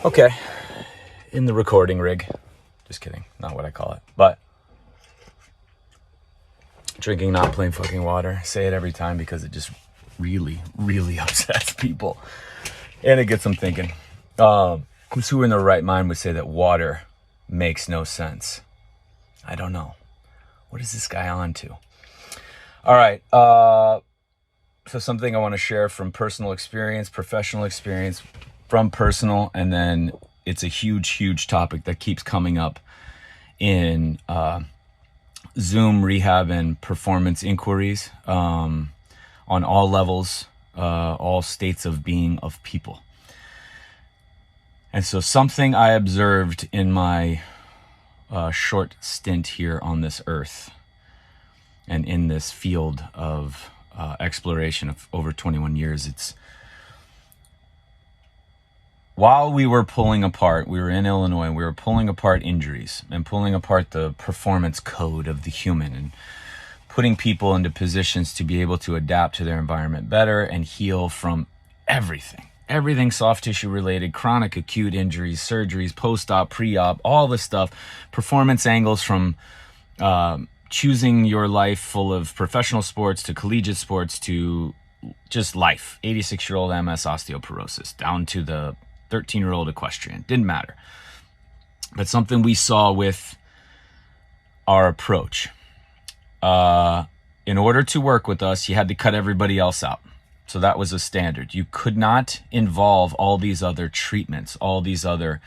Okay, in the recording rig. Just kidding, not what I call it. But drinking, not plain fucking water. Say it every time because it just really, really upsets people. And it gets them thinking. Who in their right mind would say that water makes no sense? I don't know. What is this guy on to? All right. So something I want to share from personal experience, professional experience, from personal, and then it's a huge, huge topic that keeps coming up in Zoom rehab and performance inquiries on all levels, all states of being of people. And so something I observed in my short stint here on this earth and in this field of exploration of over 21 years, it's while we were pulling apart, we were in Illinois, we were pulling apart injuries and pulling apart the performance code of the human and putting people into positions to be able to adapt to their environment better and heal from everything soft tissue related, chronic acute injuries, surgeries, post-op, pre-op, all this stuff, performance angles from choosing your life full of professional sports to collegiate sports to just life, 86-year-old MS osteoporosis down to the 13-year-old equestrian, didn't matter. But something we saw with our approach, in order to work with us, you had to cut everybody else out. So that was a standard. You could not involve all these other treatments, all these other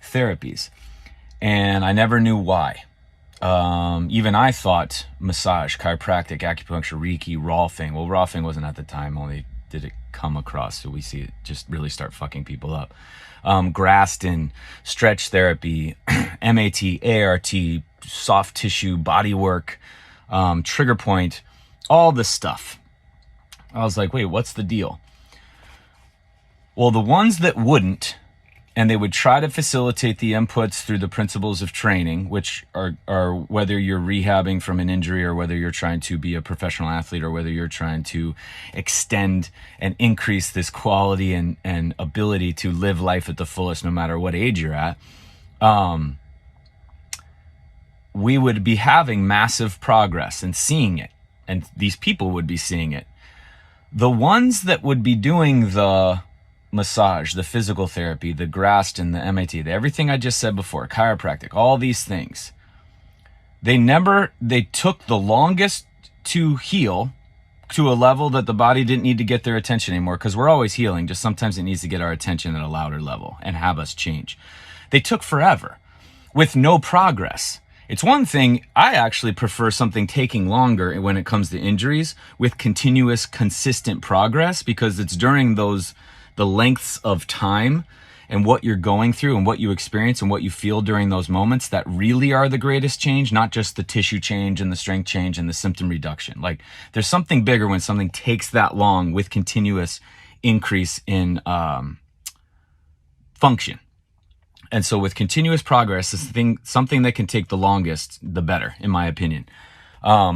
therapies. And I never knew why. Even I thought massage, chiropractic, acupuncture, Reiki, Rolfing. Well, Rolfing wasn't at the time, only did it come across. So we see it just really start fucking people up. Graston, stretch therapy, MAT, ART, soft tissue, body work, trigger point, all this stuff. I was like, wait, what's the deal? Well, the ones that wouldn't, and they would try to facilitate the inputs through the principles of training, which are whether you're rehabbing from an injury or whether you're trying to be a professional athlete or whether you're trying to extend and increase this quality and ability to live life at the fullest no matter what age you're at. We would be having massive progress and seeing it, and these people would be seeing it. The ones that would be doing the massage, the physical therapy, the Graston, the MAT, everything I just said before, chiropractic, all these things, they took the longest to heal to a level that the body didn't need to get their attention anymore, because we're always healing, just sometimes it needs to get our attention at a louder level and have us change. They took forever with no progress. It's one thing, I actually prefer something taking longer when it comes to injuries with continuous, consistent progress, because it's during the lengths of time and what you're going through and what you experience and what you feel during those moments that really are the greatest change, not just the tissue change and the strength change and the symptom reduction. Like, there's something bigger when something takes that long with continuous increase in function. And so with continuous progress, something that can take the longest, the better, in my opinion,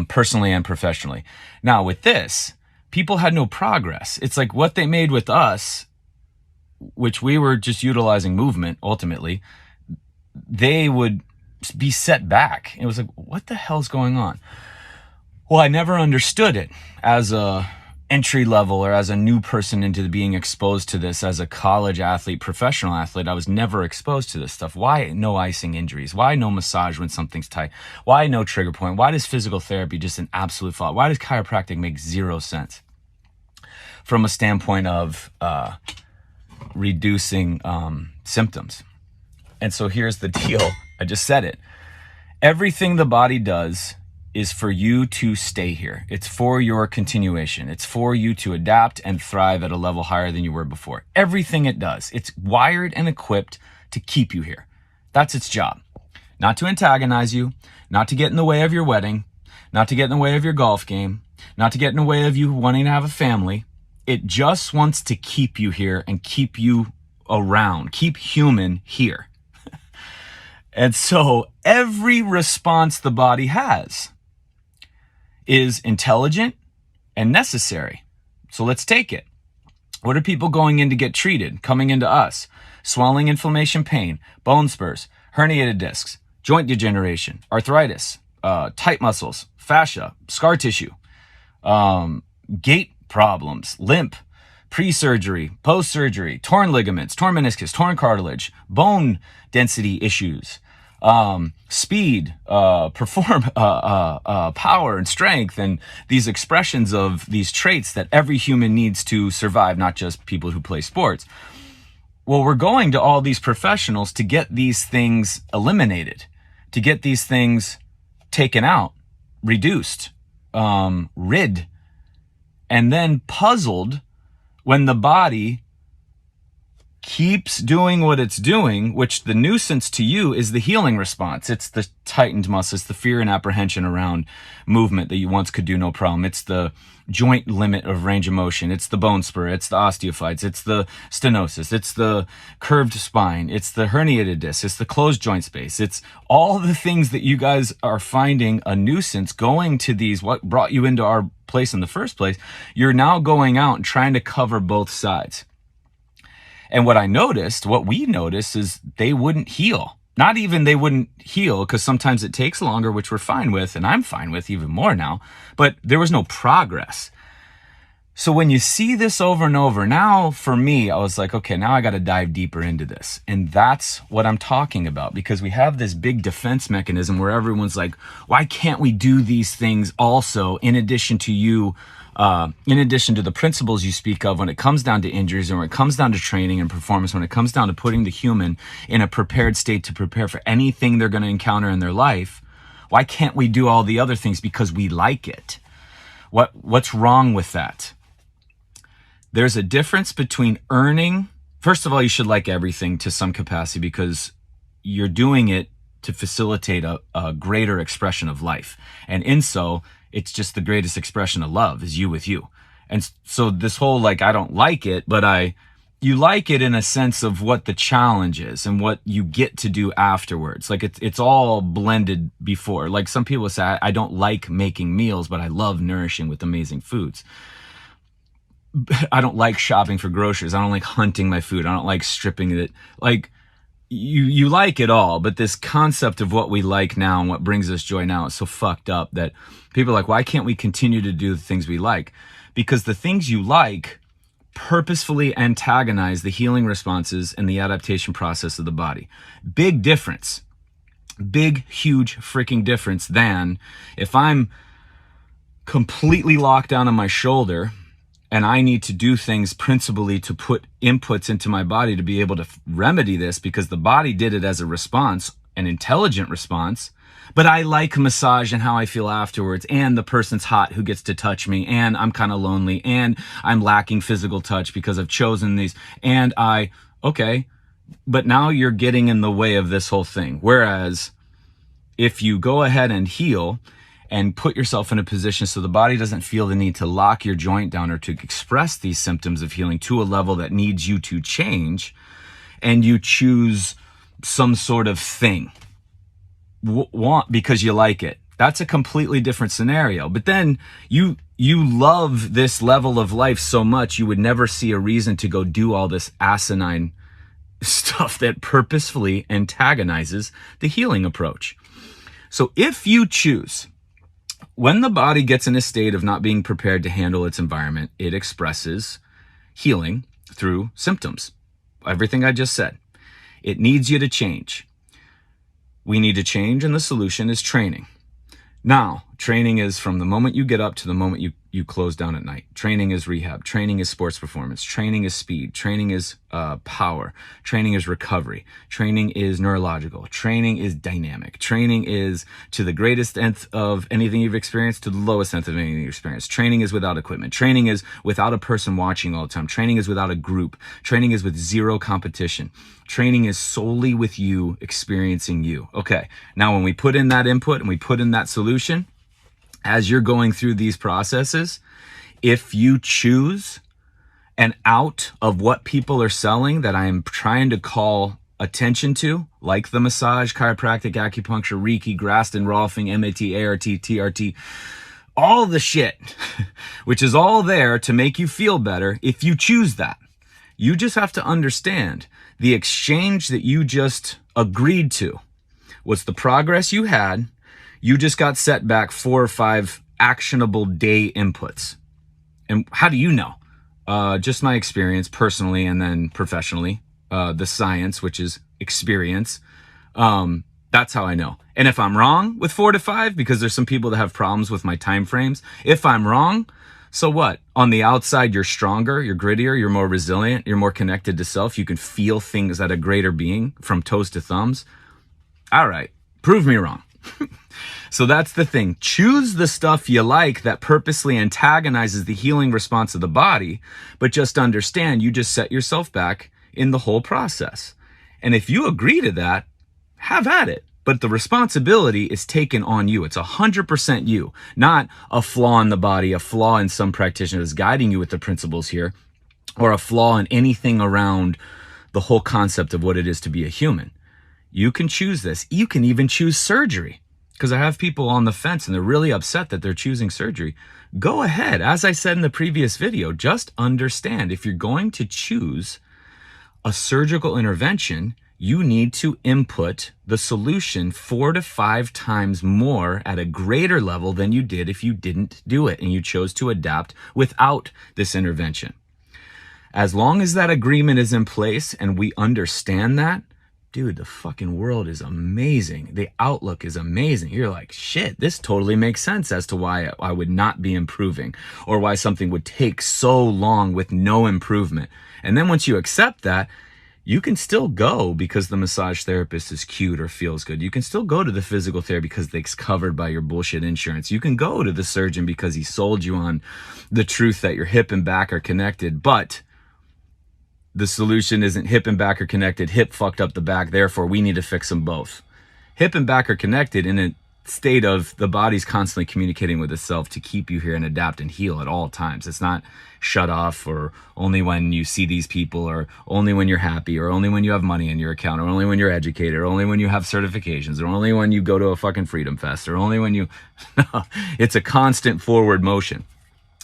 personally and professionally. Now with this, people had no progress. It's like what they made with us, which we were just utilizing movement ultimately, they would be set back. It was like, what the hell's going on? Well, I never understood it as a entry level or as a new person into being exposed to this as a college athlete, professional athlete. I was never exposed to this stuff. Why no icing injuries? Why no massage when something's tight? Why no trigger point? Why does physical therapy just an absolute flop? Why does chiropractic make zero sense from a standpoint of reducing symptoms? And so here's the deal. I just said it. Everything the body does is for you to stay here. It's for your continuation. It's for you to adapt and thrive at a level higher than you were before. Everything it does, it's wired and equipped to keep you here. That's its job. Not to antagonize you, not to get in the way of your wedding, not to get in the way of your golf game, not to get in the way of you wanting to have a family. It just wants to keep you here and keep you around, keep human here. And so every response the body has is intelligent and necessary. So let's take it. What are people going in to get treated, coming into us? swelling, inflammation, pain, bone spurs, herniated discs, joint degeneration, arthritis, tight muscles, fascia, scar tissue, gait problems, limp, pre-surgery, post-surgery, torn ligaments, torn meniscus, torn cartilage, bone density issues, speed, power and strength, and these expressions of these traits that every human needs to survive, not just people who play sports. Well, we're going to all these professionals to get these things eliminated, to get these things taken out, reduced, rid, and then puzzled when the body keeps doing what it's doing, which the nuisance to you is the healing response. It's the tightened muscle. It's the fear and apprehension around movement that you once could do no problem. It's the joint limit of range of motion. It's the bone spur. It's the osteophytes. It's the stenosis. It's the curved spine. It's the herniated disc. It's the closed joint space. It's all the things that you guys are finding a nuisance going to these, what brought you into our place in the first place. You're now going out and trying to cover both sides. And what we noticed is they wouldn't heal. Not even they wouldn't heal, because sometimes it takes longer, which we're fine with, and I'm fine with even more now, but there was no progress. So when you see this over and over, now for me, I was like, okay, now I got to dive deeper into this. And that's what I'm talking about, because we have this big defense mechanism where everyone's like, why can't we do these things also in addition to you? In addition to the principles you speak of when it comes down to injuries and when it comes down to training and performance, when it comes down to putting the human in a prepared state to prepare for anything they're going to encounter in their life, why can't we do all the other things because we like it? What's wrong with that? There's a difference between earning. First of all, you should like everything to some capacity because you're doing it to facilitate a greater expression of life. And in so, it's just the greatest expression of love is you with you. And so this whole, like, I don't like it, but you like it in a sense of what the challenge is and what you get to do afterwards. Like it's all blended before. Like some people say, I don't like making meals, but I love nourishing with amazing foods. I don't like shopping for groceries. I don't like hunting my food. I don't like stripping it. Like you like it all, but this concept of what we like now and what brings us joy now is so fucked up that people are like, why can't we continue to do the things we like? Because the things you like purposefully antagonize the healing responses and the adaptation process of the body. Big difference. Big, huge freaking difference than if I'm completely locked down on my shoulder and I need to do things principally to put inputs into my body to be able to remedy this because the body did it as a response, an intelligent response. But I like massage and how I feel afterwards, and the person's hot who gets to touch me, and I'm kind of lonely, and I'm lacking physical touch because I've chosen these, and okay, but now you're getting in the way of this whole thing. Whereas if you go ahead and heal and put yourself in a position so the body doesn't feel the need to lock your joint down or to express these symptoms of healing to a level that needs you to change, and you choose some sort of thing, want because you like it, that's a completely different scenario. But then you love this level of life so much you would never see a reason to go do all this asinine stuff that purposefully antagonizes the healing approach. So if you choose, when the body gets in a state of not being prepared to handle its environment, it expresses healing through symptoms. Everything I just said. It needs you to change. We need to change, and the solution is training. Now, training is from the moment you get up to the moment you close down at night. Training is rehab. Training is sports performance. Training is speed. Training is power. Training is recovery. Training is neurological. Training is dynamic. Training is to the greatest nth of anything you've experienced to the lowest nth of anything you've experienced. Training is without equipment. Training is without a person watching all the time. Training is without a group. Training is with zero competition. Training is solely with you experiencing you. Okay, now when we put in that input and we put in that solution, as you're going through these processes, if you choose an out of what people are selling that I am trying to call attention to, like the massage, chiropractic, acupuncture, Reiki, Graston, Rolfing, MAT, ART, TRT, all the shit, which is all there to make you feel better, if you choose that, You just have to understand the exchange that you just agreed to was the progress you had. You just got set back 4 or 5 actionable day inputs. And how do you know? Just my experience personally and then professionally. The science, which is experience. That's how I know. And if I'm wrong with 4 to 5, because there's some people that have problems with my time frames, if I'm wrong, so what? On the outside, you're stronger, you're grittier, you're more resilient, you're more connected to self. You can feel things at a greater being from toes to thumbs. All right, prove me wrong. So that's the thing. Choose the stuff you like that purposely antagonizes the healing response of the body, but just understand you just set yourself back in the whole process. And if you agree to that, have at it. But the responsibility is taken on you. It's 100% you, not a flaw in the body, a flaw in some practitioner that's guiding you with the principles here, or a flaw in anything around the whole concept of what it is to be a human. You can choose this. You can even choose surgery. Because I have people on the fence and they're really upset that they're choosing surgery. Go ahead. As I said in the previous video, just understand if you're going to choose a surgical intervention, you need to input the solution 4 to 5 times more at a greater level than you did if you didn't do it and you chose to adapt without this intervention. As long as that agreement is in place and we understand that, dude, the fucking world is amazing. The outlook is amazing. You're like, shit, this totally makes sense as to why I would not be improving or why something would take so long with no improvement. And then once you accept that, you can still go because the massage therapist is cute or feels good. You can still go to the physical therapy because it's covered by your bullshit insurance. You can go to the surgeon because he sold you on the truth that your hip and back are connected, but the solution isn't hip and back are connected, hip fucked up the back, therefore we need to fix them both. Hip and back are connected in a state of the body's constantly communicating with itself to keep you here and adapt and heal at all times. It's not shut off or only when you see these people or only when you're happy or only when you have money in your account or only when you're educated or only when you have certifications or only when you go to a fucking freedom fest or only when you... No, it's a constant forward motion.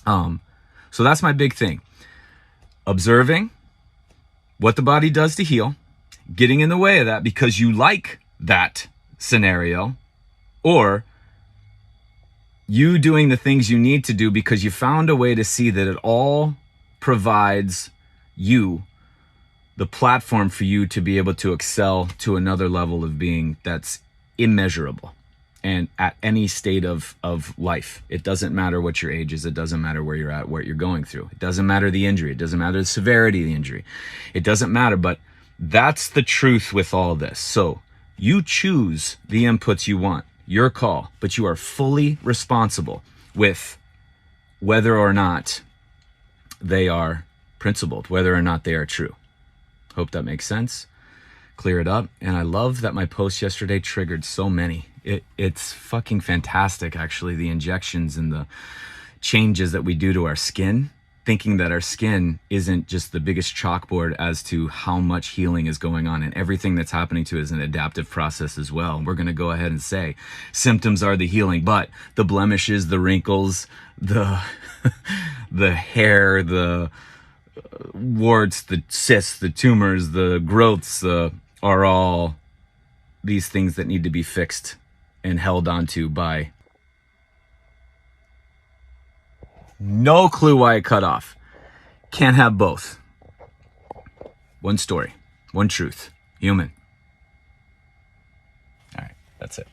So that's my big thing. Observing what the body does to heal, getting in the way of that because you like that scenario, or you doing the things you need to do because you found a way to see that it all provides you the platform for you to be able to excel to another level of being that's immeasurable and at any state of life. It doesn't matter what your age is. It doesn't matter where you're at, what you're going through. It doesn't matter the injury. It doesn't matter the severity of the injury. It doesn't matter, but that's the truth with all this. So you choose the inputs you want. Your call, but you are fully responsible with whether or not they are principled, whether or not they are true. Hope that makes sense. Clear it up. And I love that my post yesterday triggered so many. It's fucking fantastic, actually, the injections and the changes that we do to our skin, thinking that our skin isn't just the biggest chalkboard as to how much healing is going on, and everything that's happening to it is an adaptive process as well. We're going to go ahead and say symptoms are the healing, but the blemishes, the wrinkles, the the hair, the warts, the cysts, the tumors, the growths are all these things that need to be fixed and held onto by no clue why it cut off. Can't have both. One story, one truth, human. All right, that's it.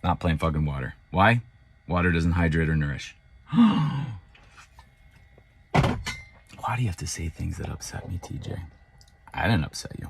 Not playing fucking water. Why? Water doesn't hydrate or nourish. Why do you have to say things that upset me, TJ? I didn't upset you.